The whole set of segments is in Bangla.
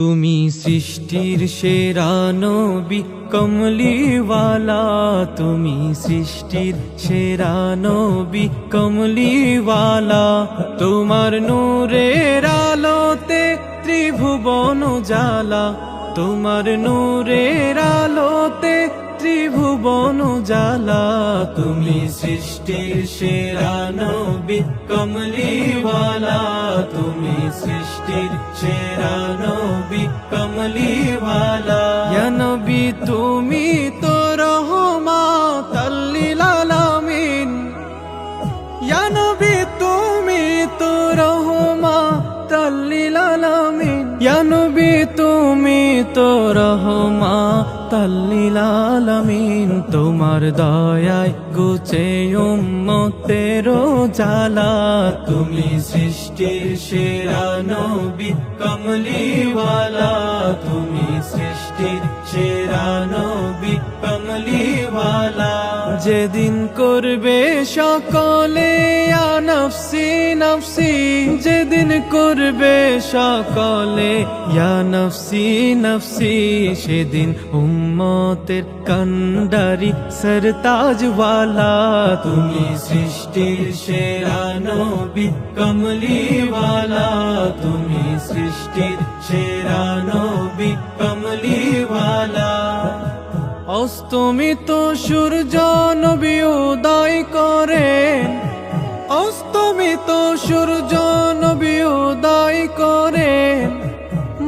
তুমি সৃষ্টির সেরা নবী কমলিওয়ালা, তুমি সৃষ্টির সেরা নবী কমলিওয়ালা। তোমার নূরের আলোতে ত্রিভুবন উজালা, তোমার নূরের আলোতে ত্রিভুবন উজালা। তুমি সৃষ্টির সেরা নবী কমলিওয়ালা, তুমি সৃষ্টির সেরা নবী কমলিওয়ালা। ইয়া নবী তুমি তো রহমাতাল লিল আলামিন, ইয়া নবী তুমি তো রহমাতাল লিল আলামিন, ইয়া নবী তুমি তো রহমাতাল লিল আলামিন। তোমার দয়ায় গুছে উম্মতের জালা, তুমি সৃষ্টির সেরা নবী কমলিওয়ালা, তুমি সৃষ্টির সেরা নবী কমলিওয়ালা। যেদিন করবে সকলে ইয়া নফসি নফসি, যেদিন করবে সকলে ইয়া নফসি নফসি, সেদিন উম্মতের কান্ডারি সরতাজওয়ালা। তুমি সৃষ্টির সেরা নবী কমলিওয়ালা, তুমি সৃষ্টির সেরা নবী কমলিওয়ালা। অস্তমিত সূর্য নবী উদয় করেন, অস্তমিত সূর্য নবী উদয় করেন।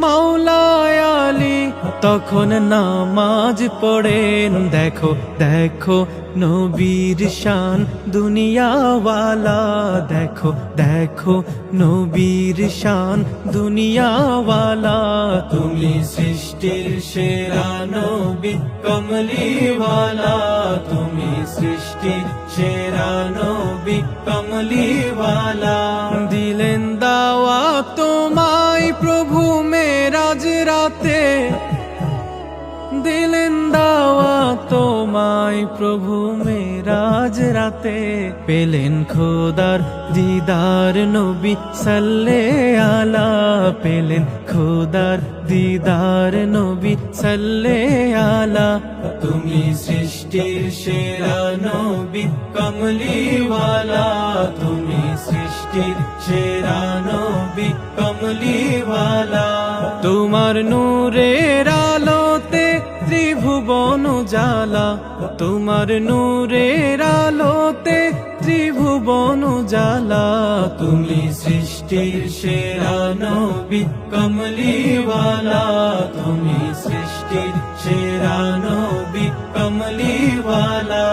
মাওলায় আলী তখন নামাজ পড়েন। দেখো দেখো নবীর শান দুনিয়াওয়ালা, দেখো দেখো নবীর শান দুনিয়াওয়ালা। তুমি সৃষ্টির সেরা নবী কমলিওয়ালা, তুমি সৃষ্টির সেরা নবী কমলিওয়ালা। দিলেন দাওয়াত তোমায় প্রভু মেরাজ রাতে, দিলেন দাওয়াত তোমায় প্রভু মেরাজ রাতে। পেলেন খোদার দিদার নবী সাল্লে আলা, পেলেন খোদার দিদার নবী সাল্লে আলা। তুমি সৃষ্টির সেরা নবী কমলিওয়ালা, তুমি সৃষ্টির সেরা নবী কমলিওয়ালা। তোমার নূরের আলোতে ত্রিভুবন উজালা, তোমার নূরের আলোতে ত্রিভুবন উজালা। তুমি সৃষ্টির সেরা নবী কমলিওয়ালা, তুমি সৃষ্টির সেরা নবী কমলিওয়ালা।